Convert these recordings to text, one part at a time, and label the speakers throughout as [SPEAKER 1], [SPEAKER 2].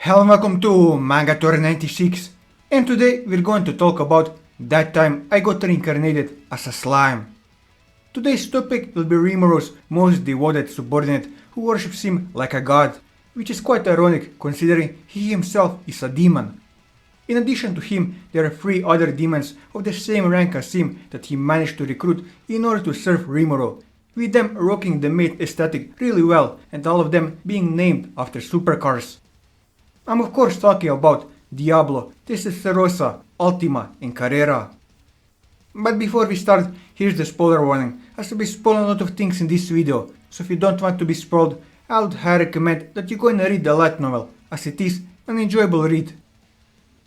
[SPEAKER 1] Hello and welcome to Manga Tour 96, and today we're going to talk about that time I got reincarnated as a slime. Today's topic will be Rimuro's most devoted subordinate who worships him like a god, which is quite ironic considering he himself is a demon. In addition to him, there are 3 other demons of the same rank as him that he managed to recruit in order to serve Rimuro, with them rocking the mate aesthetic really well and all of them being named after supercars. I'm of course talking about Diablo, Testarossa, Ultima and Carrera. But before we start, here's the spoiler warning, as I'll be spoiling a lot of things in this video, so if you don't want to be spoiled, I would highly recommend that you go and read the light novel, as it is an enjoyable read.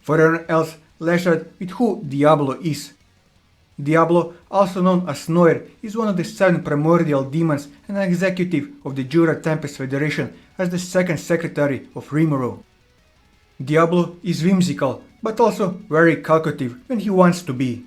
[SPEAKER 1] For everyone else, let's start with who Diablo is. Diablo, also known as Noir, is one of the 7 primordial demons and an executive of the Jura Tempest Federation as the 2nd secretary of Rimuro. Diablo is whimsical, but also very calculative when he wants to be.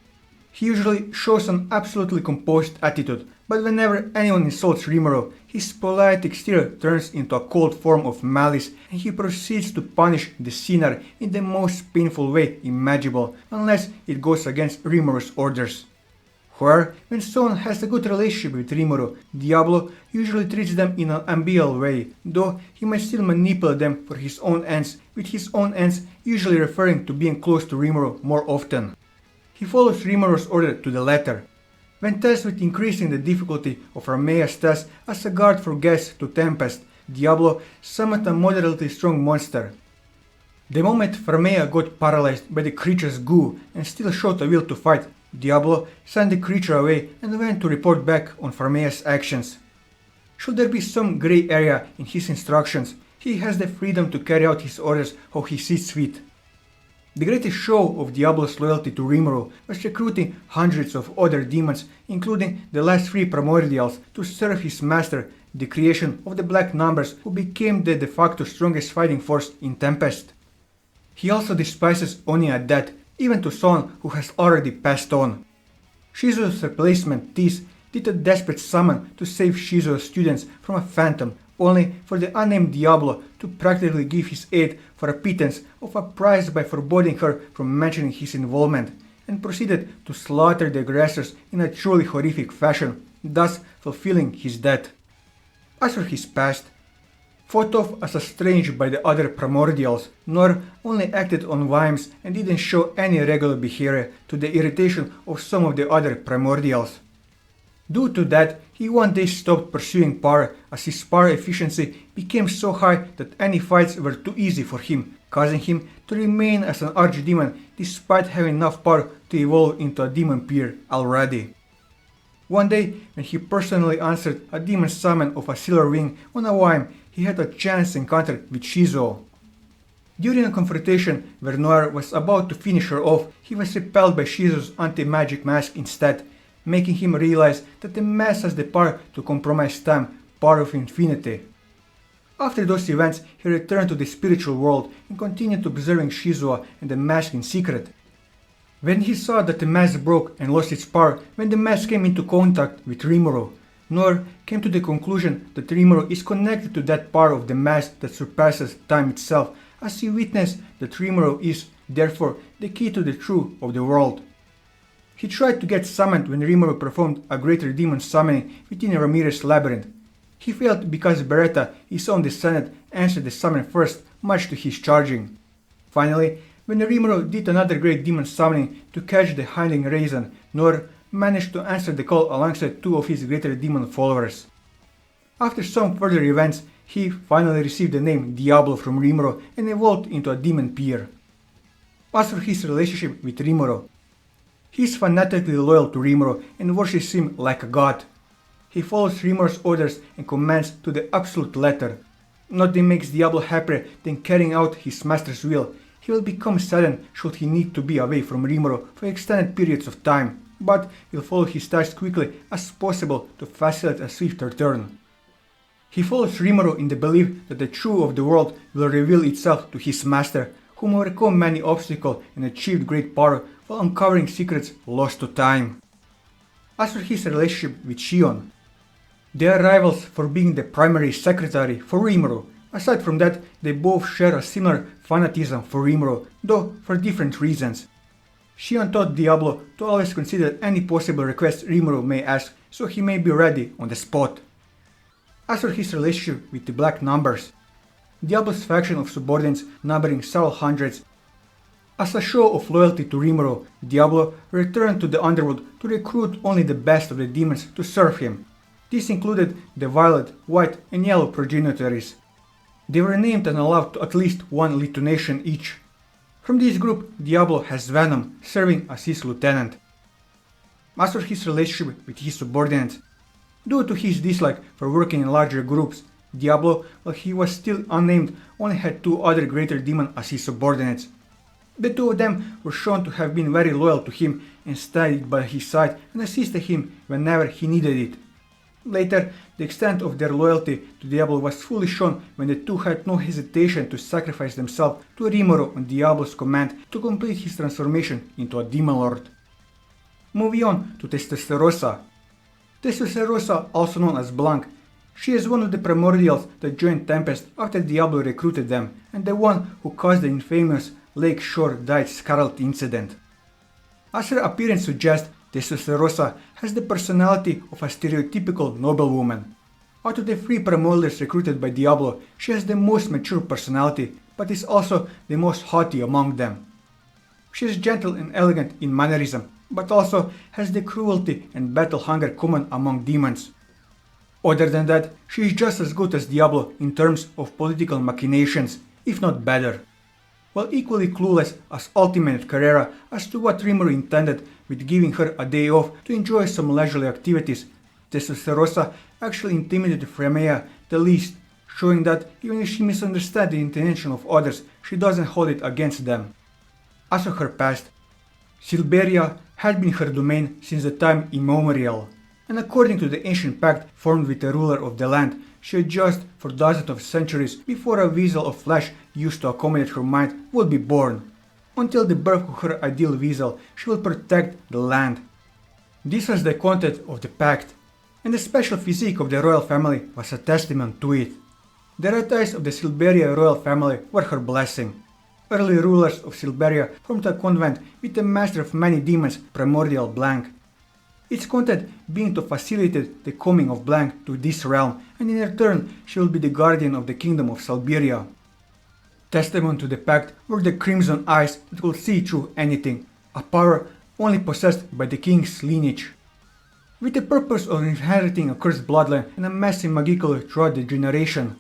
[SPEAKER 1] He usually shows an absolutely composed attitude, but whenever anyone insults Rimuro, his polite exterior turns into a cold form of malice and he proceeds to punish the sinner in the most painful way imaginable, unless it goes against Rimuro's orders. However, when someone has a good relationship with Rimuro, Diablo usually treats them in an ambivalent way, though he might still manipulate them for his own ends, with his own ends usually referring to being close to Rimuro more often. He follows Rimuro's order to the letter. When tasked with increasing the difficulty of Herrera's task as a guard for guests to Tempest, Diablo summoned a moderately strong monster. The moment Herrera got paralyzed by the creature's goo and still showed a will to fight, Diablo sent the creature away and went to report back on Herrera's actions. Should there be some grey area in his instructions, he has the freedom to carry out his orders how he sees fit. The greatest show of Diablo's loyalty to Rimuro was recruiting hundreds of other demons, including the last 3 primordials, to serve his master, the creation of the Black Numbers, who became the de facto strongest fighting force in Tempest. He also despises Onia's death, even to someone who has already passed on. Shizuo's replacement, Tis, did a desperate summon to save Shizuo's students from a phantom, only for the unnamed Diablo to practically give his aid for a pittance of a price by forbidding her from mentioning his involvement, and proceeded to slaughter the aggressors in a truly horrific fashion, thus fulfilling his death. As for his past, thought of as strange by the other primordials, Nor only acted on whims and didn't show any regular behavior, to the irritation of some of the other primordials. Due to that, he one day stopped pursuing power, as his power efficiency became so high that any fights were too easy for him, causing him to remain as an archdemon despite having enough power to evolve into a demon peer already. One day, when he personally answered a demon summon of a silver wing on a whim, he had a chance encounter with Shizuo. During a confrontation where Noir was about to finish her off, he was repelled by Shizuo's anti-magic mask instead, making him realize that the mask has the power to compromise time, power of infinity. After those events, he returned to the spiritual world and continued observing Shizuo and the mask in secret. When he saw that the mask broke and lost its power when the mask came into contact with Rimuro, Nor came to the conclusion that Rimuro is connected to that part of the mask that surpasses time itself, as he witnessed that Rimuro is, therefore, the key to the truth of the world. He tried to get summoned when Rimuro performed a greater demon summoning within Ramirez's labyrinth. He failed because Beretta, his own descendant, answered the summon first, much to his charging. Finally, when Rimuro did another great demon summoning to catch the hiding Raisin, Nor managed to answer the call alongside 2 of his greater demon followers. After some further events, he finally received the name Diablo from Rimuro and evolved into a demon peer. As for his relationship with Rimuro, he is fanatically loyal to Rimuro and worships him like a god. He follows Rimuro's orders and commands to the absolute letter. Nothing makes Diablo happier than carrying out his master's will. He will become saddened should he need to be away from Rimuro for extended periods of time, but will follow his task quickly as possible to facilitate a swift return. He follows Rimuro in the belief that the truth of the world will reveal itself to his master, whom overcome many obstacles and achieved great power while uncovering secrets lost to time. As for his relationship with Shion, they are rivals for being the primary secretary for Rimuro, Aside from that, they both share a similar fanatism for Rimuru, though for different reasons. Shion taught Diablo to always consider any possible request Rimuru may ask, so he may be ready on the spot. As for his relationship with the Black Numbers, Diablo's faction of subordinates numbering several hundreds. As a show of loyalty to Rimuru, Diablo returned to the underworld to recruit only the best of the demons to serve him. This included the violet, white and yellow progenitors. They were named and allowed to at least one lieutenation each. From this group, Diablo has Venom, serving as his lieutenant. As for his relationship with his subordinates, due to his dislike for working in larger groups, Diablo, while he was still unnamed, only had two other greater demons as his subordinates. The two of them were shown to have been very loyal to him and stayed by his side and assisted him whenever he needed it. Later, the extent of their loyalty to Diablo was fully shown when the two had no hesitation to sacrifice themselves to Rimuru on Diablo's command to complete his transformation into a demon lord. Moving on to Testarossa. Testarossa, also known as Blanc, she is one of the primordials that joined Tempest after Diablo recruited them, and the one who caused the infamous Lake Shore Dyed Scarlet incident. As her appearance suggests, Testarossa has the personality of a stereotypical noblewoman. Out of the three primordials recruited by Diablo, she has the most mature personality, but is also the most haughty among them. She is gentle and elegant in mannerism, but also has the cruelty and battle hunger common among demons. Other than that, she is just as good as Diablo in terms of political machinations, if not better. While equally clueless as Ultima and Carrera as to what Rimuru intended with giving her a day off to enjoy some leisurely activities, Testarossa actually intimidated Fremea the least, showing that even if she misunderstands the intention of others, she doesn't hold it against them. As for her past, Silberia had been her domain since the time immemorial, and according to the ancient pact formed with the ruler of the land, she had just for dozens of centuries before a vessel of flesh used to accommodate her mind would be born. Until the birth of her ideal vessel, she will protect the land. This was the content of the pact, and the special physique of the royal family was a testament to it. The red eyes of the Silberia royal family were her blessing. Early rulers of Silberia formed a convent with the master of many demons, Primordial Blanc. Its content being to facilitate the coming of Blanc to this realm, and in return she will be the guardian of the kingdom of Silberia. Testament to the pact were the crimson eyes that could see through anything, a power only possessed by the king's lineage. With the purpose of inheriting a cursed bloodline and amassing magical throughout the generation.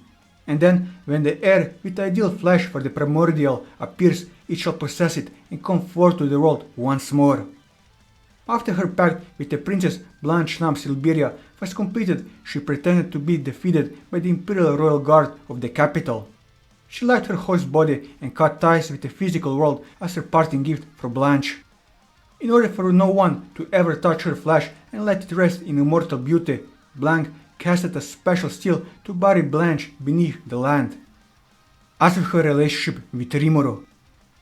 [SPEAKER 1] And then, when the heir with ideal flesh for the primordial appears, it shall possess it and come forth to the world once more. After her pact with the princess Blanche Nam Silberia was completed, she pretended to be defeated by the Imperial Royal Guard of the capital. She left her host's body and cut ties with the physical world as her parting gift for Blanche. In order for no one to ever touch her flesh and let it rest in immortal beauty, Blanc casted a special seal to bury Blanche beneath the land. As for her relationship with Rimuru,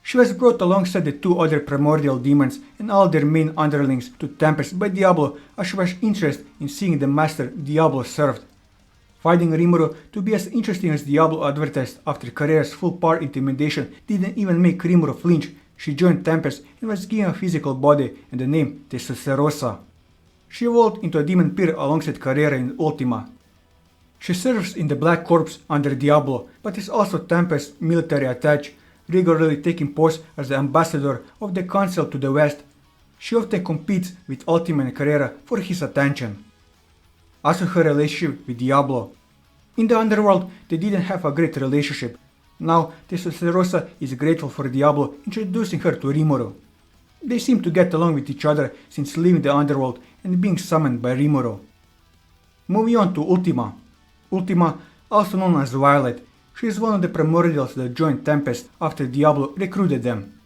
[SPEAKER 1] she was brought alongside the two other primordial demons and all their main underlings to Tempest by Diablo, as she was interested in seeing the master Diablo served. Finding Rimuru to be as interesting as Diablo advertised after Carrera's full power intimidation didn't even make Rimuru flinch, she joined Tempest and was given a physical body and the name Testarossa. She evolved into a demon peer alongside Carrera in Ultima. She serves in the Black Corps under Diablo, but is also Tempest's military attaché, regularly taking post as the ambassador of the Council to the West. She often competes with Ultima and Carrera for his attention. As for her relationship with Diablo, in the underworld they didn't have a great relationship. Now Testarossa is grateful for Diablo introducing her to Rimuru. They seem to get along with each other since leaving the underworld and being summoned by Rimuru. Moving on to Ultima. Ultima, also known as Violet, she is one of the primordials that joined Tempest after Diablo recruited them.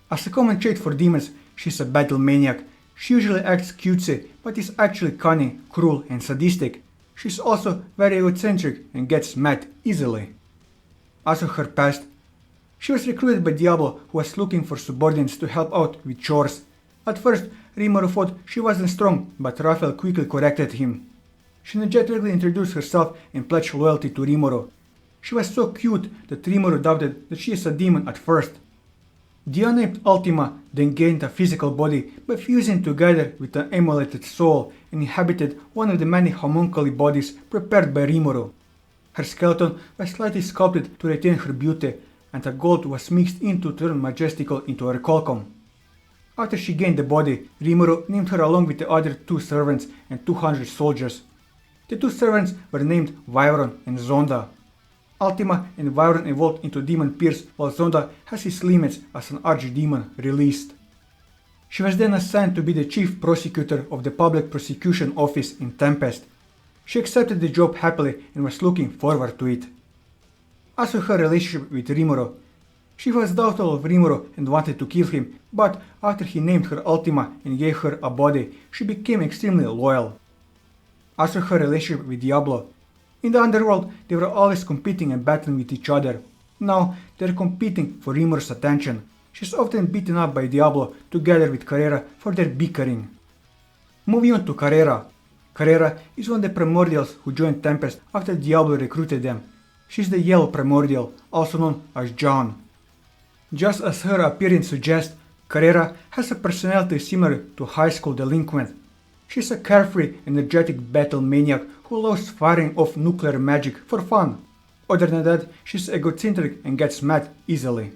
[SPEAKER 1] As a common trait for demons, she is a battle maniac. She usually acts cutesy, but is actually cunning, cruel and sadistic. She is also very egocentric and gets mad easily. As for her past, she was recruited by Diablo, who was looking for subordinates to help out with chores. At first, Rimuru thought she wasn't strong, but Raphael quickly corrected him. She energetically introduced herself and pledged loyalty to Rimuru. She was so cute that Rimuru doubted that she is a demon at first. The unnamed Ultima then gained a physical body by fusing together with an emulated soul and inhabited one of the many homunculi bodies prepared by Rimuru. Her skeleton was slightly sculpted to retain her beauty, and her gold was mixed in to turn majestical into her colcom. After she gained the body, Rimuru named her along with the other 2 servants and 200 soldiers. The 2 servants were named Wyvern and Zonda. Ultima and Wyvern evolved into demon peers, while Zonda has his limits as an archdemon released. She was then assigned to be the chief prosecutor of the public prosecution office in Tempest. She accepted the job happily and was looking forward to it. As for her relationship with Rimuru, she was doubtful of Rimuru and wanted to kill him, but after he named her Ultima and gave her a body, she became extremely loyal. As for her relationship with Diablo, in the underworld they were always competing and battling with each other. Now they are competing for Rimuru's attention. She is often beaten up by Diablo together with Carrera for their bickering. Moving on to Carrera. Herrera is one of the primordials who joined Tempest after Diablo recruited them. She is the yellow primordial, also known as John. Just as her appearance suggests, Herrera has a personality similar to a high school delinquent. She is a carefree, energetic battle maniac who loves firing off nuclear magic for fun. Other than that, she is egocentric and gets mad easily.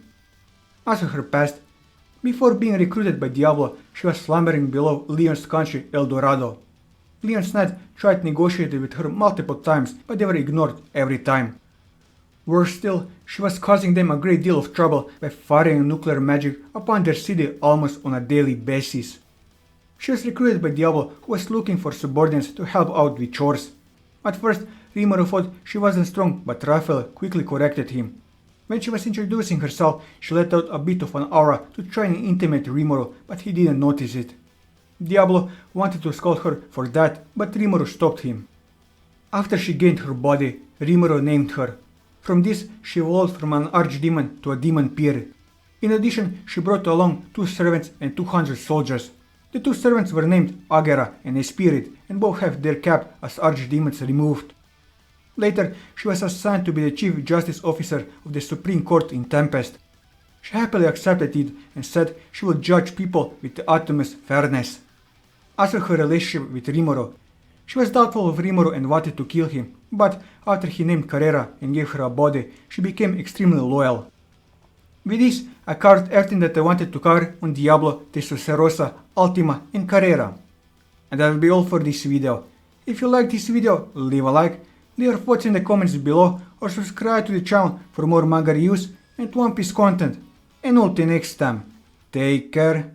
[SPEAKER 1] As for her past, before being recruited by Diablo, she was slumbering below Leon's country El Dorado. Leon's knight tried negotiating with her multiple times, but they were ignored every time. Worse still, she was causing them a great deal of trouble by firing nuclear magic upon their city almost on a daily basis. She was recruited by Diablo, who was looking for subordinates to help out with chores. At first, Rimuru thought she wasn't strong, but Raphael quickly corrected him. When she was introducing herself, she let out a bit of an aura to try and intimidate Rimuru, but he didn't notice it. Diablo wanted to scold her for that, but Rimuru stopped him. After she gained her body, Rimuru named her. From this, she evolved from an archdemon to a demon peer. In addition, she brought along 2 servants and 200 soldiers. The 2 servants were named Agera and a spirit, and both have their cap as archdemons removed. Later, she was assigned to be the chief justice officer of the Supreme Court in Tempest. She happily accepted it and said she would judge people with the utmost fairness. As for her relationship with Rimuru, she was doubtful of Rimuru and wanted to kill him, but after he named Carrera and gave her a body, she became extremely loyal. With this, I covered everything that I wanted to cover on Diablo, Testarossa, Ultima and Carrera. And that will be all for this video. If you liked this video, leave a like, leave your thoughts in the comments below, or subscribe to the channel for more manga reviews and One Piece content. And until next time, take care.